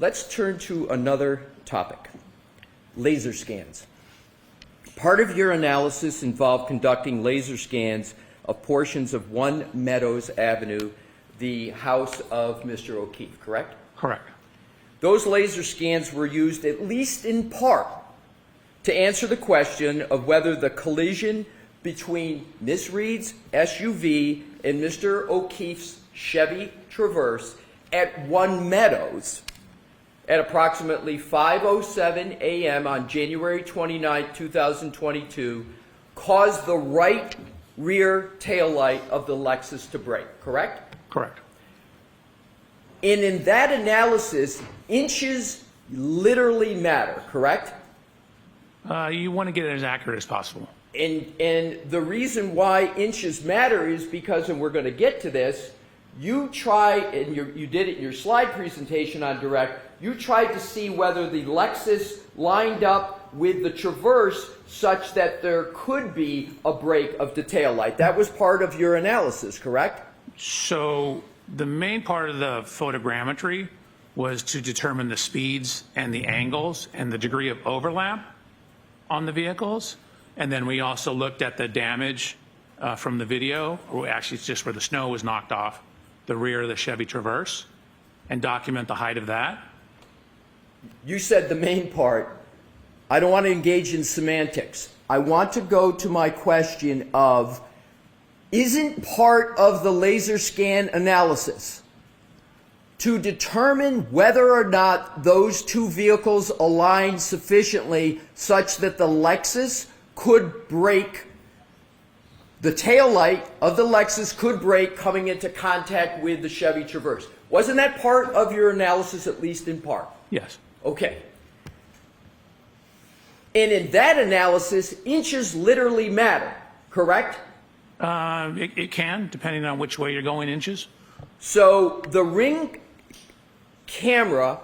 Let's turn to another topic, laser scans. Part of your analysis involved conducting laser scans of portions of 1 Meadows Avenue, the house of Mr. O'Keefe, correct? Correct. Those laser scans were used, at least in part, to answer the question of whether the collision between Miss Reed's SUV and Mr. O'Keefe's Chevy Traverse at 1 Meadows at approximately 5:07 a.m. on January 29, 2022, caused the right rear taillight of the Lexus to break, correct? Correct. And in that analysis, inches literally matter, correct? You want to get it as accurate as possible. And the reason why inches matter is because, and we're going to get to this, you try, and you did it in your slide presentation on direct, you tried to see whether the Lexus lined up with the Traverse such that there could be a break of the taillight. That was part of your analysis, correct? So the main part of the photogrammetry was to determine the speeds and the angles and the degree of overlap on the vehicles. And then we also looked at the damage from the video, or actually it's just where the snow was knocked off the rear of the Chevy Traverse, and document the height of that. You said the main part. I don't want to engage in semantics. I want to go to my question of, isn't part of the laser scan analysis to determine whether or not those two vehicles align sufficiently such that the Lexus could break, the taillight of the Lexus could break coming into contact with the Chevy Traverse? Wasn't that part of your analysis, at least in part? Yes. Okay. And in that analysis, inches literally matter, correct? It can, depending on which way you're going inches. So the Ring camera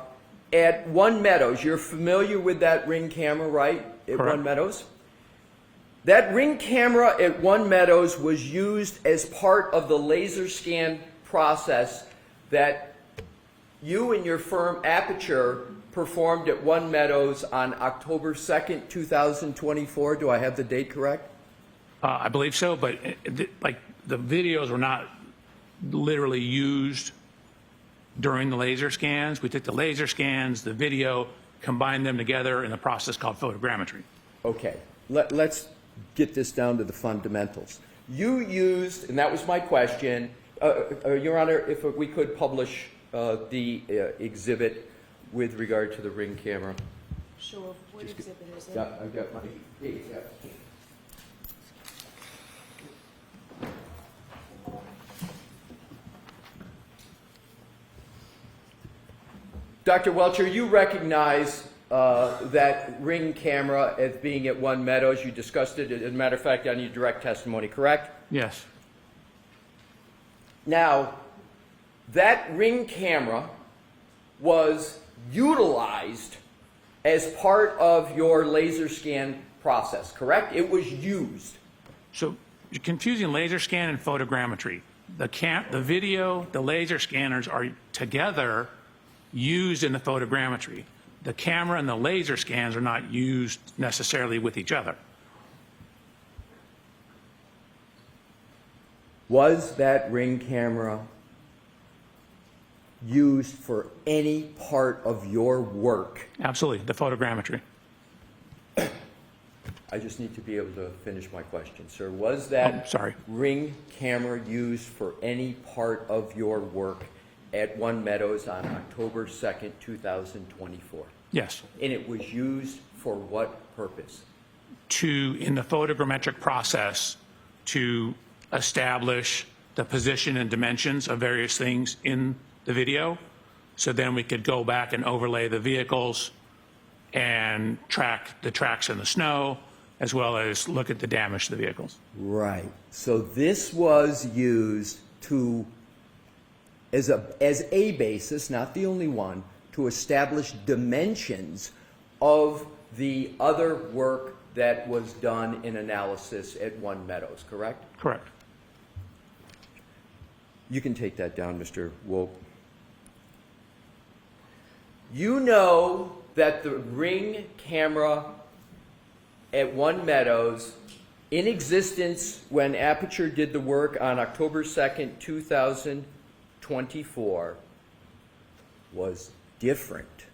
at 1 Meadows, you're familiar with that Ring camera, right? At Correct. 1 Meadows? That Ring camera at 1 Meadows was used as part of the laser scan process that you and your firm Aperture performed at 1 Meadows on October 2nd, 2024. Do I have the date correct? I believe so, but like the videos were not literally used during the laser scans. We took the laser scans, the video, combined them together in a process called photogrammetry. Okay, let's get this down to the fundamentals. You used, and that was my question, Your Honor, if we could publish the exhibit with regard to the Ring camera. Sure. What exhibit is it? Yeah, I've got my date. Yeah. Dr. Welcher, you recognize that Ring camera as being at 1 Meadows. You discussed it, as a matter of fact, on your direct testimony, correct? Yes. Now, that Ring camera was utilized as part of your laser scan process, correct? It was used. So you're confusing laser scan and photogrammetry. The video, the laser scanners are together used in the photogrammetry. The camera and the laser scans are not used necessarily with each other. Was that Ring camera used for any part of your work? Absolutely, the photogrammetry. I just need to be able to finish my question, sir. Was that sorry. Ring camera used for any part of your work at 1 Meadows on October 2nd, 2024? Yes. And it was used for what purpose? In the photogrammetric process, to establish the position and dimensions of various things in the video. So then we could go back and overlay the vehicles and track the tracks in the snow, as well as look at the damage to the vehicles. Right. So this was used to, as a basis, not the only one, to establish dimensions of the other work that was done in analysis at 1 Meadows, correct? Correct. You can take that down, Mr. Wolk. You know that the Ring camera at One Meadows, in existence when Aperture did the work on October 2nd, 2024, was different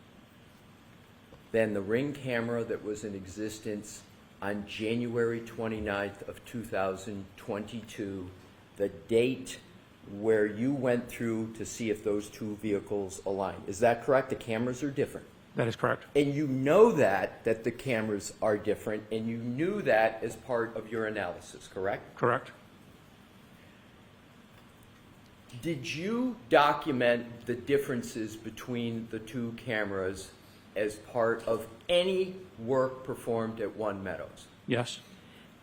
than the Ring camera that was in existence on January 29th of 2022, the date where you went through to see if those two vehicles align. Is that correct? The cameras are different. That is correct. And you know that the cameras are different, and you knew that as part of your analysis, correct? Correct. Did you document the differences between the two cameras as part of any work performed at One Meadows? Yes.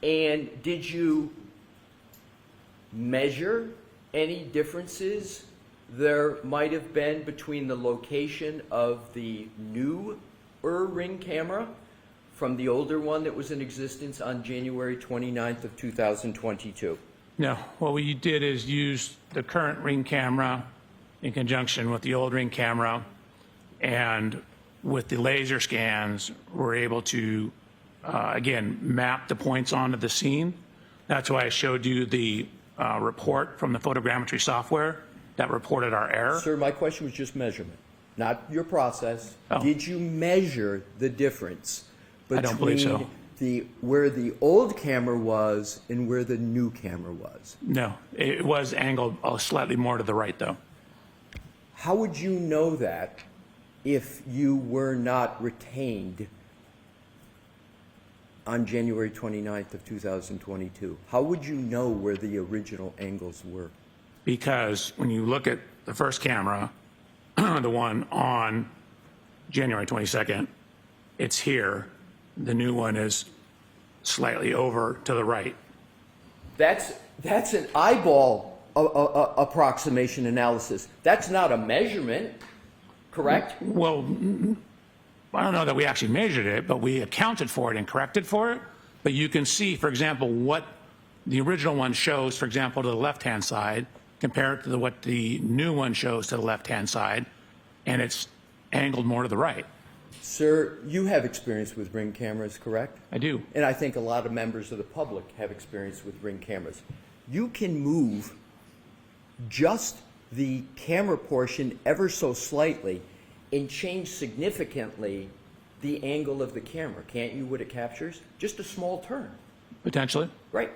And did you measure any differences there might have been between the location of the newer Ring camera from the older one that was in existence on January 29th of 2022? No. What we did is use the current Ring camera in conjunction with the old Ring camera, and with the laser scans, we're able to, again, map the points onto the scene. That's why I showed you the report from the photogrammetry software that reported our error. Sir, my question was just measurement, not your process. Oh. Did you measure the difference I don't believe so. between where the old camera was and where the new camera was? No, it was angled slightly more to the right, though. How would you know that if you were not retained on January 29th of 2022? How would you know where the original angles were? Because when you look at the first camera, the one on January 22nd, it's here. The new one is slightly over to the right. That's an eyeball approximation analysis. That's not a measurement, correct? Well, I don't know that we actually measured it, but we accounted for it and corrected for it. But you can see, for example, what the original one shows, for example, to the left-hand side, compared to what the new one shows to the left-hand side, and it's angled more to the right. Sir, you have experience with Ring cameras, correct? I do. And I think a lot of members of the public have experience with Ring cameras. You can move just the camera portion ever so slightly and change significantly the angle of the camera, can't you, what it captures? Just a small turn. Potentially. Right.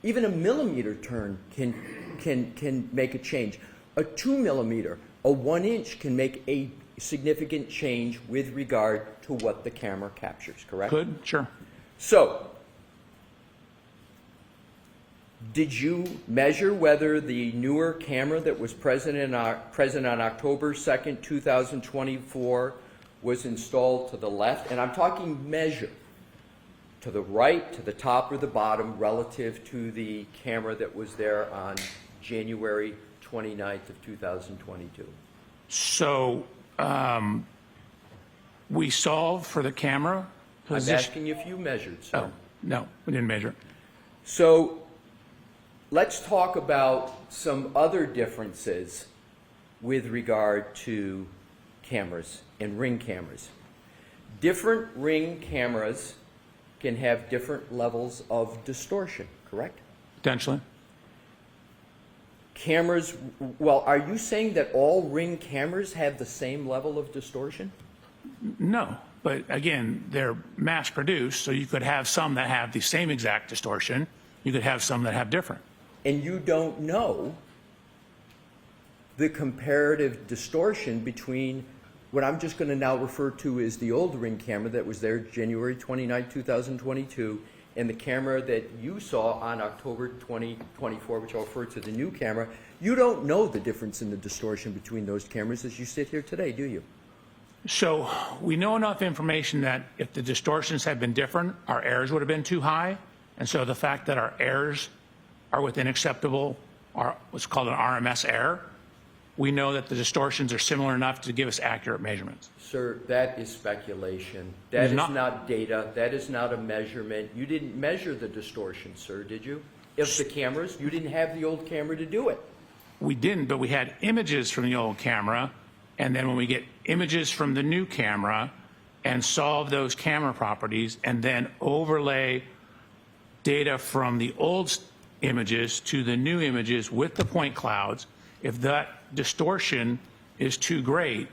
Even a millimeter turn can make a change. A 2 millimeter, a 1 inch can make a significant change with regard to what the camera captures, correct? Could, sure. So, did you measure whether the newer camera that was present on October 2nd, 2024 was installed to the left? And I'm talking measure. To the right, to the top, or the bottom relative to the camera that was there on January 29th of 2022? So we solved for the camera position. I'm asking if you measured, sir. Oh, no, we didn't measure. So let's talk about some other differences with regard to cameras and Ring cameras. Different Ring cameras can have different levels of distortion, correct? Potentially. Cameras, well, are you saying that all Ring cameras have the same level of distortion? No, but again, they're mass produced, so you could have some that have the same exact distortion. You could have some that have different. And you don't know the comparative distortion between what I'm just going to now refer to as the old Ring camera that was there January 29, 2022, and the camera that you saw on October 2024, which I'll refer to the new camera. You don't know the difference in the distortion between those cameras as you sit here today, do you? So we know enough information that if the distortions had been different, our errors would have been too high. And so the fact that our errors are within acceptable, or what's called an RMS error, we know that the distortions are similar enough to give us accurate measurements. Sir, that is speculation. That is not data. That is not a measurement. You didn't measure the distortion, sir, did you? If the cameras, you didn't have the old camera to do it. We didn't, but we had images from the old camera And then when we get images from the new camera and solve those camera properties and then overlay data from the old images to the new images with the point clouds, if that distortion is too great,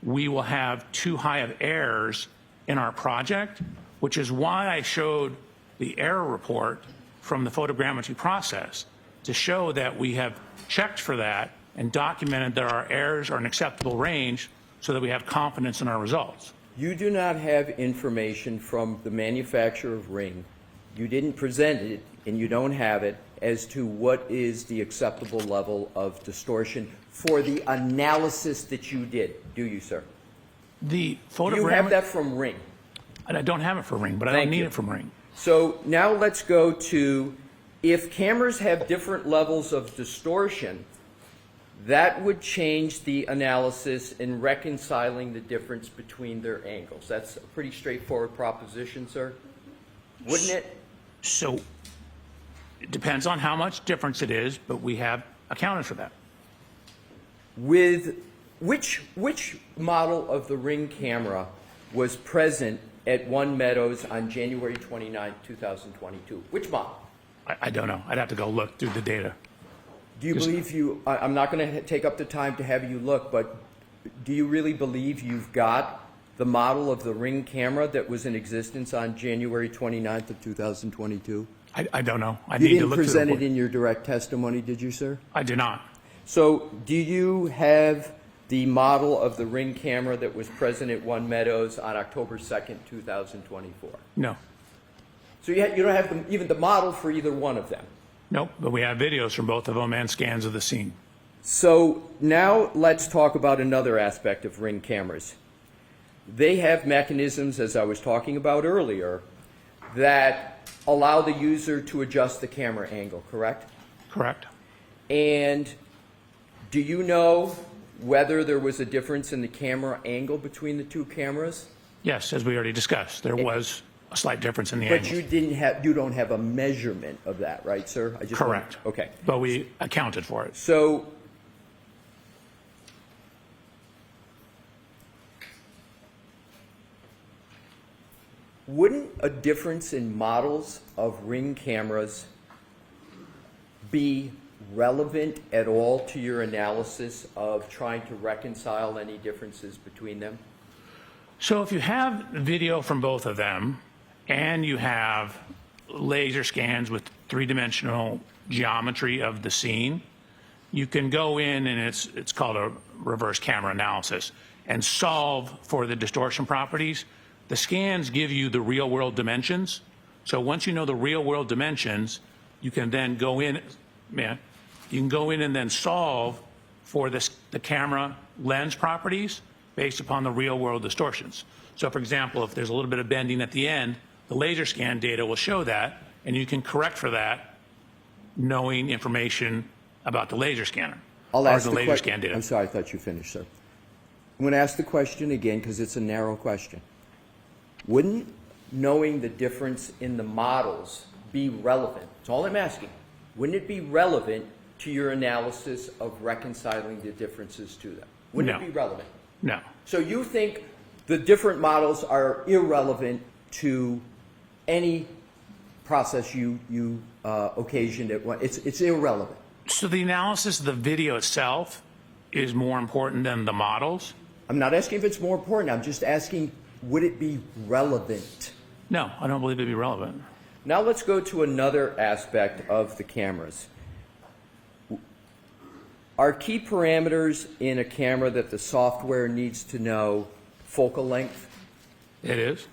we will have too high of errors in our project, which is why I showed the error report from the photogrammetry process to show that we have checked for that and documented that our errors are in acceptable range so that we have confidence in our results. You do not have information from the manufacturer of Ring. You didn't present it, and you don't have it, as to what is the acceptable level of distortion for the analysis that you did, do you, sir? The You have that from Ring. I don't have it for Ring, but I Thank don't need you. it from Ring. So now let's go to, if cameras have different levels of distortion, that would change the analysis in reconciling the difference between their angles. That's a pretty straightforward proposition, sir, wouldn't it? So it depends on how much difference it is, but we have accounted for that. With which model of the Ring camera was present at One Meadows on January 29, 2022? Which model? I don't know. I'd have to go look through the data. Do you believe you, I'm not going to take up the time to have you look, but do you really believe you've got the model of the Ring camera that was in existence on January 29th of 2022? I don't know. I You need to didn't look through the present it report. in your direct testimony, did you, sir? I do not. So do you have the model of the Ring camera that was present at One Meadows on October 2nd, 2024? No. So you don't have even the model for either one of them? Nope, but we have videos from both of them and scans of the scene. So now let's talk about another aspect of Ring cameras. They have mechanisms, as I was talking about earlier, that allow the user to adjust the camera angle, correct? Correct. And do you know whether there was a difference in the camera angle between the two cameras? Yes, as we already discussed, there was a slight difference in the But angles. you don't have a measurement of that, right, sir? I just Correct. Okay. But we accounted for it. So wouldn't a difference in models of Ring cameras be relevant at all to your analysis of trying to reconcile any differences between them? So if you have video from both of them and you have laser scans with three-dimensional geometry of the scene, you can go in and it's called a reverse camera analysis and solve for the distortion properties. The scans give you the real-world dimensions. So once you know the real-world dimensions, you can then go in, you can go in and then solve for the camera lens properties based upon the real-world distortions. So for example, if there's a little bit of bending at the end, the laser scan data will show that, and you can correct for that knowing information about the laser scanner. I'll or ask the the laser question. scan data. I'm sorry, I thought you finished, sir. I'm going to ask the question again because it's a narrow question. Wouldn't knowing the difference in the models be relevant? That's all I'm asking. Wouldn't it be relevant to your analysis of reconciling the differences to them? Wouldn't No. it be relevant? No. So you think the different models are irrelevant to any process you occasioned at one? It's irrelevant. So the analysis of the video itself is more important than the models? I'm not asking if it's more important. I'm just asking, would it be relevant? No, I don't believe it'd be relevant. Now let's go to another aspect of the cameras. Are key parameters in a camera that the software needs to know focal length? It is?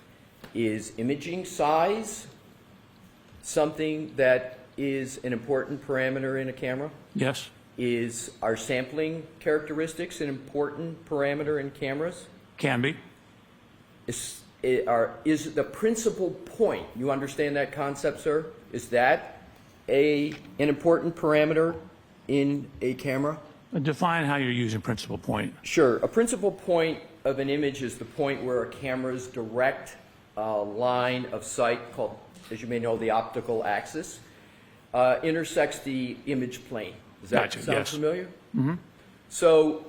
Is imaging size something that is an important parameter in a camera? Yes. Are sampling characteristics an important parameter in cameras? Can be. Is the principal point, you understand that concept, sir? Is that an important parameter in a camera? Define how you're using principal point. Sure. A principal point of an image is the point where a camera's direct line of sight, called, as you may know, the optical axis, intersects the image plane. Does that Gotcha, sound yes. familiar? Mm-hmm. So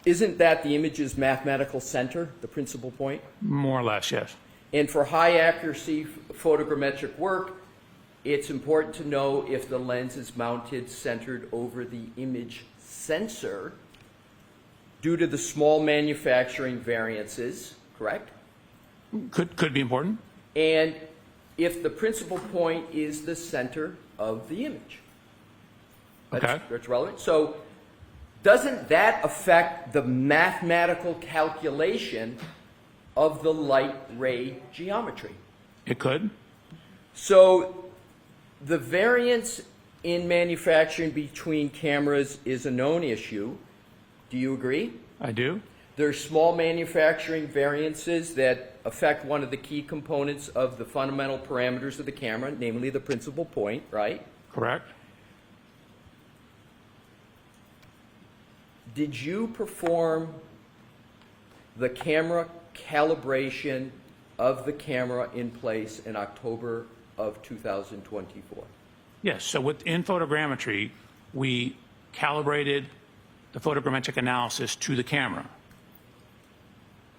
Isn't that the image's mathematical center, the principal point? More or less, yes. And for high accuracy photogrammetric work, it's important to know if the lens is mounted centered over the image sensor due to the small manufacturing variances, correct? Could be important. And if the principal point is the center of the image. Okay. That's relevant. So doesn't that affect the mathematical calculation of the light ray geometry? It could. So the variance in manufacturing between cameras is a known issue. Do you agree? I do. There are small manufacturing variances that affect one of the key components of the fundamental parameters of the camera, namely the principal point, right? Correct. Did you perform the camera calibration of the camera in place in October of 2024? Yes. So within photogrammetry, we calibrated the photogrammetric analysis to the camera.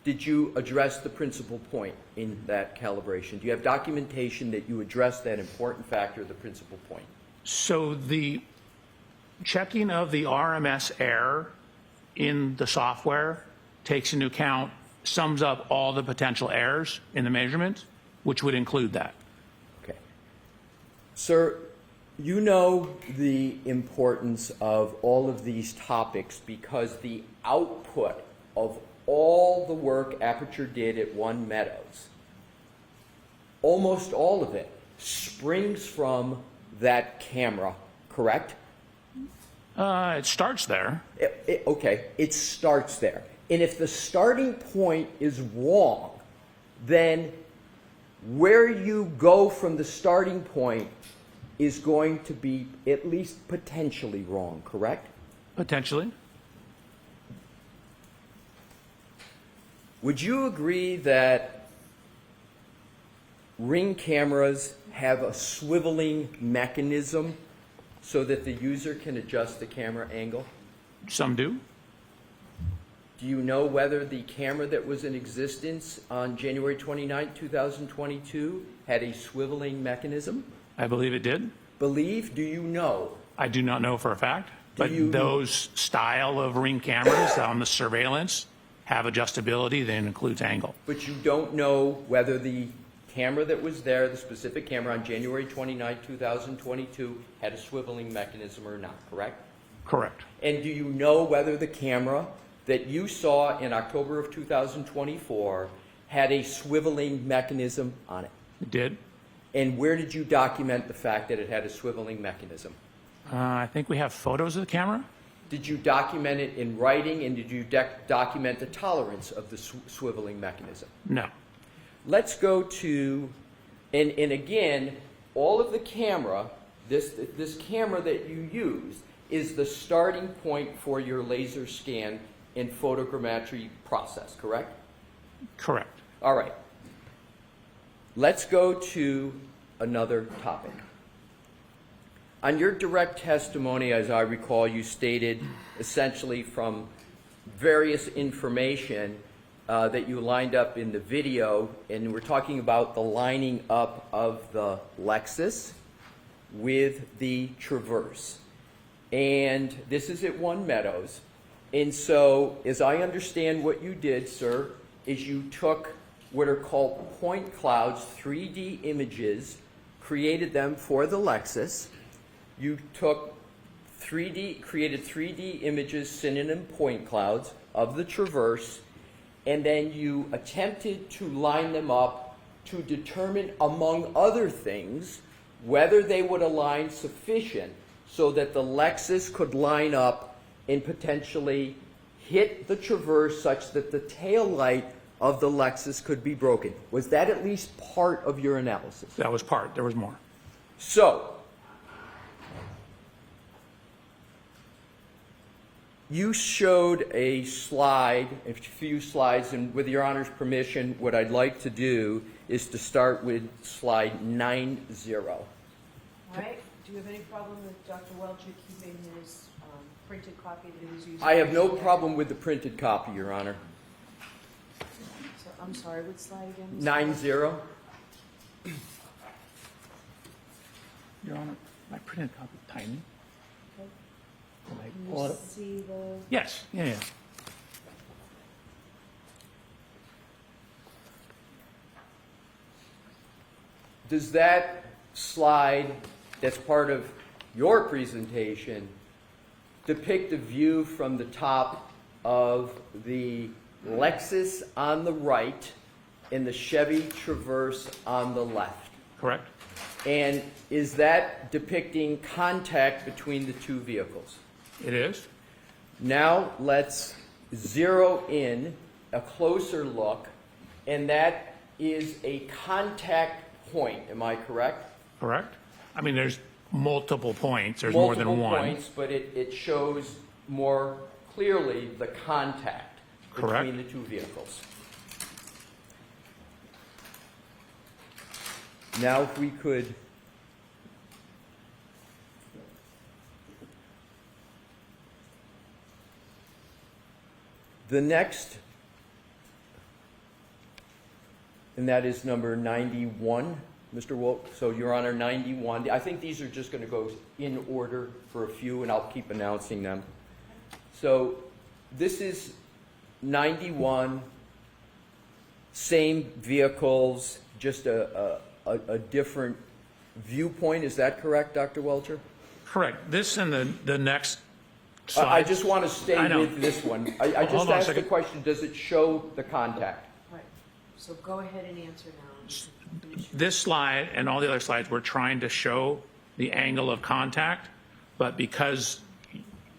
Did you address the principal point in that calibration? Do you have documentation that you addressed that important factor, the principal point? So the checking of the RMS error in the software takes into account, sums up all the potential errors in the measurement, which would include that. Okay. Sir, you know the importance of all of these topics because the output of all the work Aperture did at One Meadows, almost all of it, springs from that camera, correct? It starts there. Okay, it starts there. And if the starting point is wrong, then where you go from the starting point is going to be at least potentially wrong, correct? Potentially. Would you agree that Ring cameras have a swiveling mechanism so that the user can adjust the camera angle? Some do. Do you know whether the camera that was in existence on January 29, 2022 had a swiveling mechanism? I believe it did. Believe? Do you know? I do not know for a fact, but you- those style of Ring cameras on the surveillance have adjustability that includes angle. But you don't know whether the camera that was there, the specific camera on January 29, 2022, had a swiveling mechanism or not, correct? Correct. And do you know whether the camera that you saw in October of 2024 had a swiveling mechanism on it? It did. And where did you document the fact that it had a swiveling mechanism? I think we have photos of the camera. Did you document it in writing, and did you document the tolerance of the swiveling mechanism? No. Let's go to, and again, all of the camera, this camera that you use is the starting point for your laser scan and photogrammetry process, correct? Correct. All right. Let's go to another topic. On your direct testimony, as I recall, you stated essentially from various information that you lined up in the video, and we're talking about the lining up of the Lexus with the Traverse. And this is at One Meadows. And so, as I understand what you did, sir, is you took what are called point clouds, 3D images, created them for the Lexus. You took created 3D images, synonym point clouds, of the Traverse, and then you attempted to line them up to determine, among other things, whether they would align sufficient so that the Lexus could line up and potentially hit the Traverse such that the tail light of the Lexus could be broken. Was that at least part of your analysis? That was part. There was more. So, you showed a slide, a few slides, and with your Honor's permission, what I'd like to do is to start with slide 90. All right, do you have any problem with Dr. Welcher keeping his printed copy that he was using. I have no problem with the printed copy, Your Honor. So, I'm sorry, what slide again? 90. Your Honor, my printed copy tiny. Okay. Can I Can pull it you up? see the, Yes, yeah. Does that slide that's part of your presentation depict a view from the top of the Lexus on the right and the Chevy Traverse on the left? Correct? And is that depicting contact between the two vehicles? It is? Now let's zero in a closer look, and that is a contact point, am I correct? Correct? I mean, there's multiple points. There's more than Multiple one. points, but it shows more clearly the contact Correct. between the two vehicles. Now if we could the next, and that is number 91, Mr. Wolf. So, Your Honor, 91. I think these are just going to go in order for a few, and I'll keep announcing them. So, this is 91, same vehicles, just a different viewpoint. Is that correct, Dr. Welcher? Correct. This and the next I slide. just want to stay I know. with this one. I Hold just on a asked the second. question, does it show the contact? right, so go ahead and answer now. and you can finish. This slide and all the other slides, we're trying to show the angle of contact, but because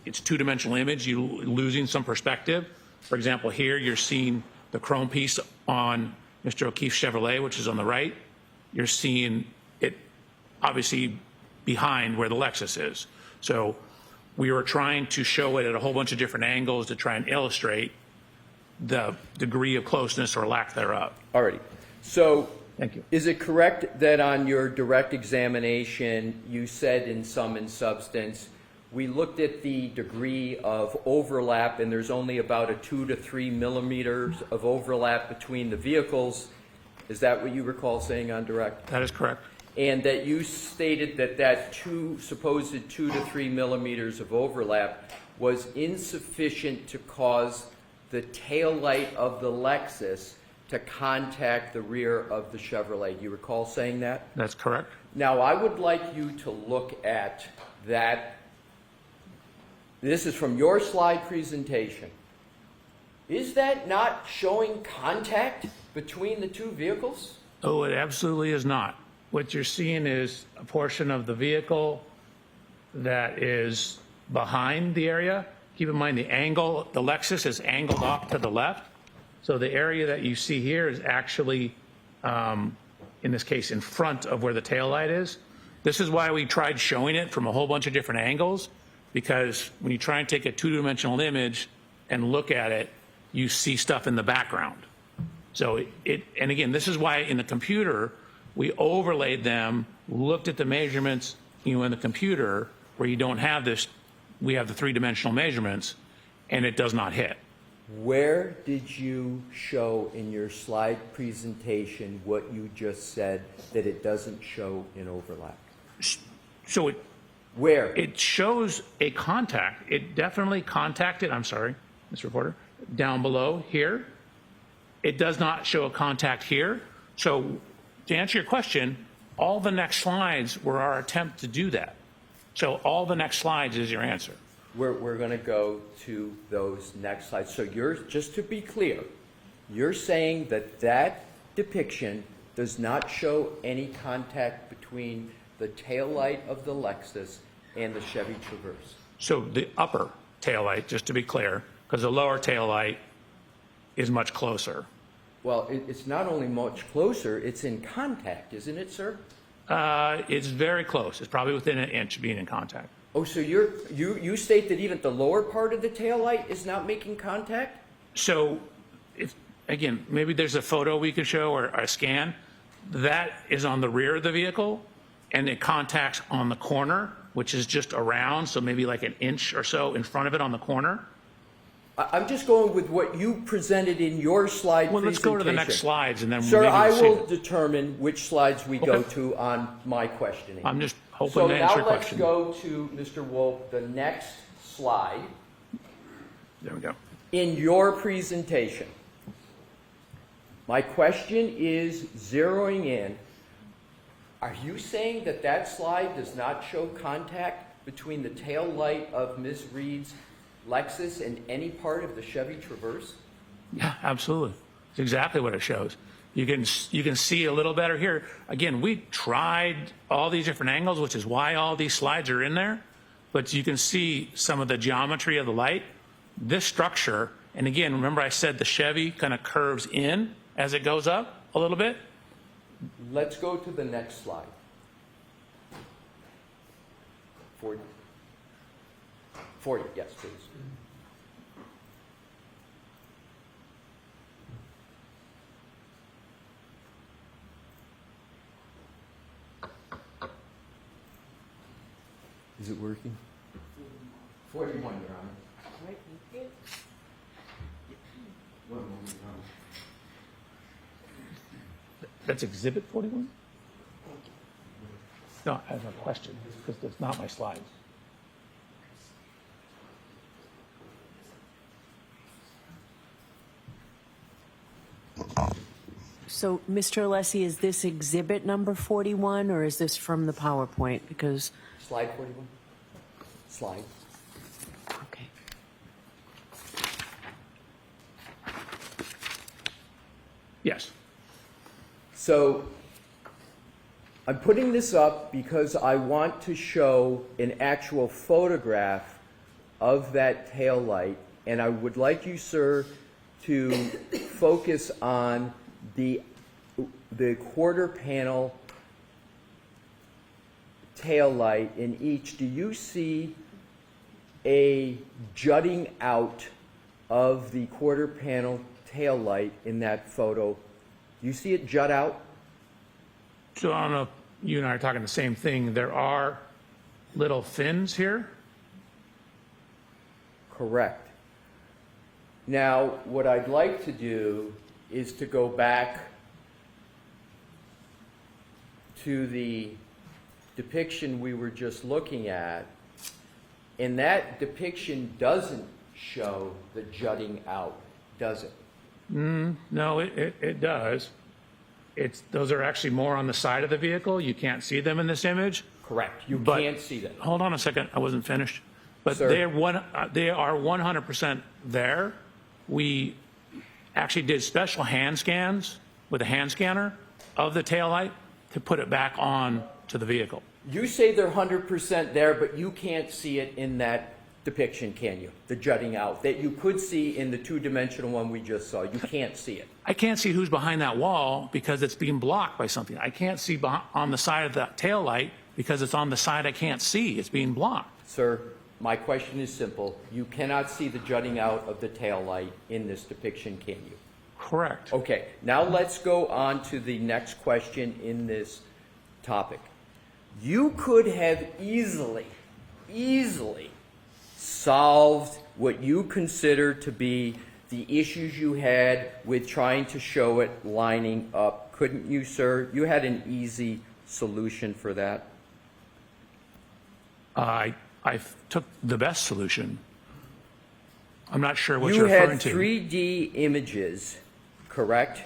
it's two-dimensional image, you're losing some perspective. For example, here you're seeing the chrome piece on Mr. O'Keefe's Chevrolet, which is on the right. You're seeing it obviously behind where the Lexus is. So we were trying to show it at a whole bunch of different angles to try and illustrate the degree of closeness or lack thereof. Alrighty. So, Thank you. is it correct that on your direct examination, you said in sum and substance, we looked at the degree of overlap, and there's only about a 2 to 3 millimeters of overlap between the vehicles? Is that what you recall saying on direct? That is correct. And that you stated that that supposed 2 to 3 millimeters of overlap was insufficient to cause the taillight of the Lexus to contact the rear of the Chevrolet. Do you recall saying that? That's correct. Now, I would like you to look at that. This is from your slide presentation. Is that not showing contact between the two vehicles? Oh, it absolutely is not. What you're seeing is a portion of the vehicle that is behind the area. Keep in mind the angle, the Lexus is angled off to the left. So the area that you see here is actually, in this case, in front of where the taillight is. This is why we tried showing it from a whole bunch of different angles, because when you try and take a two-dimensional image and look at it, you see stuff in the background. So and again, this is why in the computer, we overlaid them, looked at the measurements, in the computer where you don't have this, we have the three-dimensional measurements, and it does not hit. Where did you show in your slide presentation what you just said, that it doesn't show in overlap? So Where? it shows a contact. It definitely contacted, I'm sorry, Mr. Reporter, down below here. It does not show a contact here. So to answer your question, all the next slides were our attempt to do that. So all the next slides is your answer. We're going to go to those next slides. So just to be clear, you're saying that that depiction does not show any contact between the taillight of the Lexus and the Chevy Traverse. So the upper taillight, just to be clear, because the lower taillight is much closer. Well, it's not only much closer, it's in contact, isn't it, sir? It's very close. It's probably within an inch of being in contact. Oh, so you state that even the lower part of the taillight is not making contact? So, again, maybe there's a photo we could show or a scan. That is on the rear of the vehicle, and it contacts on the corner, which is just around, so maybe like an inch or so in front of it on the corner. I'm just going with what you presented in your slide Well, let's presentation. go to the next slides and then Sir, maybe I we'll see will it. determine which slides we go Okay. to on my questioning. I'm just hoping So to answer your now let's question. go to, Mr. Wolf, the next slide There we go. in your presentation. My question is zeroing in. Are you saying that that slide does not show contact between the tail light of Ms. Reed's Lexus and any part of the Chevy Traverse? Yeah, absolutely. It's exactly what it shows. You can see a little better here. Again, we tried all these different angles, which is why all these slides are in there. But you can see some of the geometry of the light. This structure, and again, remember I said the Chevy kind of curves in as it goes up a little bit? Let's go to the next slide. 40. 40, yes, please. Is it working? 41, Your Honor. Right, thank you. One moment, Your Honor. That's Exhibit 41? No, I have a question, because that's not my slides. So, Mr. Alessi, is this exhibit number 41, or is this from the PowerPoint? Because, Slide 41? Slide. okay. Yes. So I'm putting this up because I want to show an actual photograph of that tail light, and I would like you, sir, to focus on the quarter panel tail light in each. Do you see a jutting out of the quarter panel tail light in that photo? Do you see it jut out? So I don't know if you and I are talking the same thing. There are little fins here. Correct. Now, what I'd like to do is to go back to the depiction we were just looking at, and that depiction doesn't show the jutting out, does it? No, it does. Those are actually more on the side of the vehicle. You can't see them in this image. Correct. You But- can't see that. Hold on a second. I wasn't finished. But Sir. they are 100% there. We actually did special hand scans with a hand scanner of the taillight to put it back on to the vehicle. You say they're 100% there, but you can't see it in that depiction, can you? The jutting out that you could see in the two-dimensional one we just saw. You can't see it. I can't see who's behind that wall because it's being blocked by something. I can't see on the side of that taillight because it's on the side I can't see. It's being blocked. Sir, my question is simple. You cannot see the jutting out of the tail light in this depiction, can you? Correct. Okay, now let's go on to the next question in this topic. You could have easily solved what you consider to be the issues you had with trying to show it lining up, couldn't you, sir? You had an easy solution for that. I took the best solution. I'm not sure what You you're referring had to. 3D images, correct?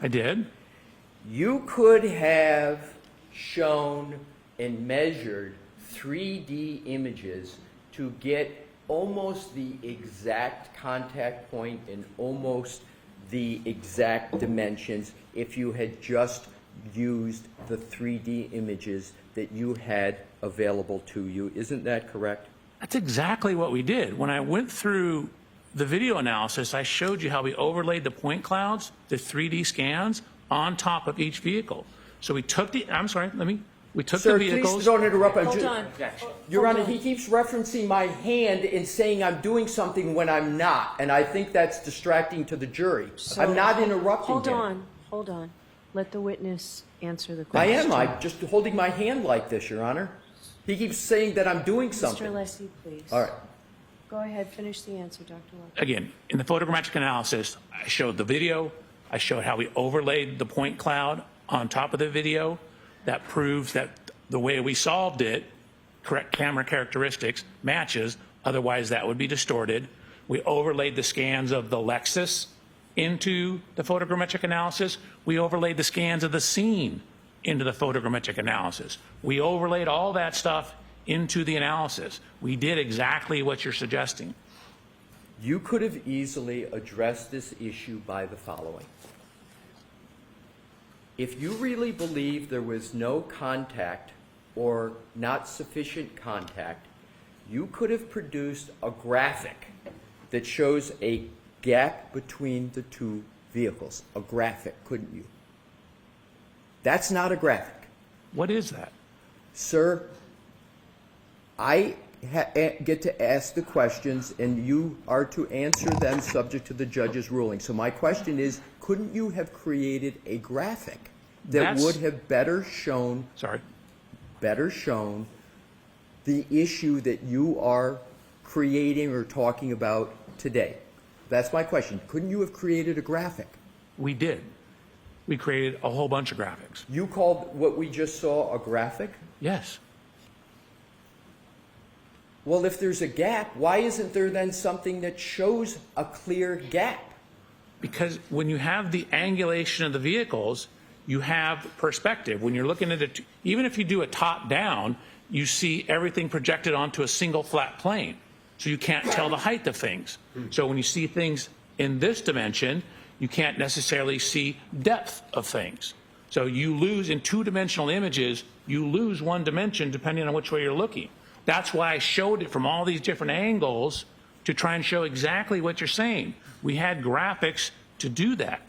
I did. You could have shown and measured 3D images to get almost the exact contact point and almost the exact dimensions if you had just used the 3D images that you had available to you. Isn't that correct? That's exactly what we did. When I went through the video analysis, I showed you how we overlaid the point clouds, the 3D scans, on top of each vehicle. So we took we took Sir, the vehicles. please don't interrupt. Hold on. Your Hold Honor, on. he keeps referencing my hand and saying I'm doing something when I'm not, and I think that's distracting to the jury. So- I'm not interrupting Hold him. on. Let the witness answer the I question. am. I'm just holding my hand like this, Your Honor. He keeps saying that I'm doing Mr. something. Alessi, please. All right. Go ahead, finish the answer, Dr. Welcher. Again, in the photogrammetric analysis, I showed the video. I showed how we overlaid the point cloud on top of the video. That proves that the way we solved it, correct camera characteristics, matches. Otherwise, that would be distorted. We overlaid the scans of the Lexus into the photogrammetric analysis. We overlaid the scans of the scene into the photogrammetric analysis. We overlaid all that stuff into the analysis. We did exactly what you're suggesting. You could have easily addressed this issue by the following. If you really believe there was no contact or not sufficient contact, you could have produced a graphic that shows a gap between the two vehicles. A graphic, couldn't you? That's not a graphic. What is that? Sir, I get to ask the questions, and you are to answer them subject to the judge's ruling. So my question is, couldn't you have created a graphic that would have better shown the issue that you are creating or talking about today? That's my question. Couldn't you have created a graphic? We did. We created a whole bunch of graphics. You called what we just saw a graphic? Yes. Well, if there's a gap, why isn't there then something that shows a clear gap? Because when you have the angulation of the vehicles, you have perspective. When you're looking at it, even if you do a top down, you see everything projected onto a single flat plane. So you can't tell the height of things. So when you see things in this dimension, you can't necessarily see depth of things. So you lose in two-dimensional images, you lose one dimension depending on which way you're looking. That's why I showed it from all these different angles to try and show exactly what you're saying. We had graphics to do that.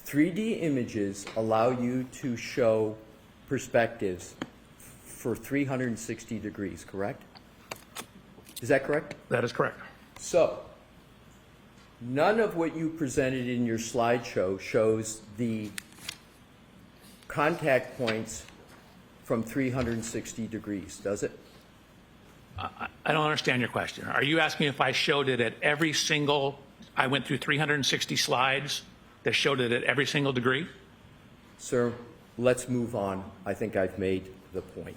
3D images allow you to show perspectives for 360 degrees, correct? Is that correct? That is correct. So, none of what you presented in your slideshow shows the contact points from 360 degrees, does it? I don't understand your question. Are you asking if I showed it at every single, I went through 360 slides that showed it at every single degree? Sir, let's move on. I think I've made the point.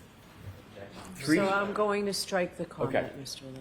So I'm going to strike the comment, Okay. Mr. Alessi.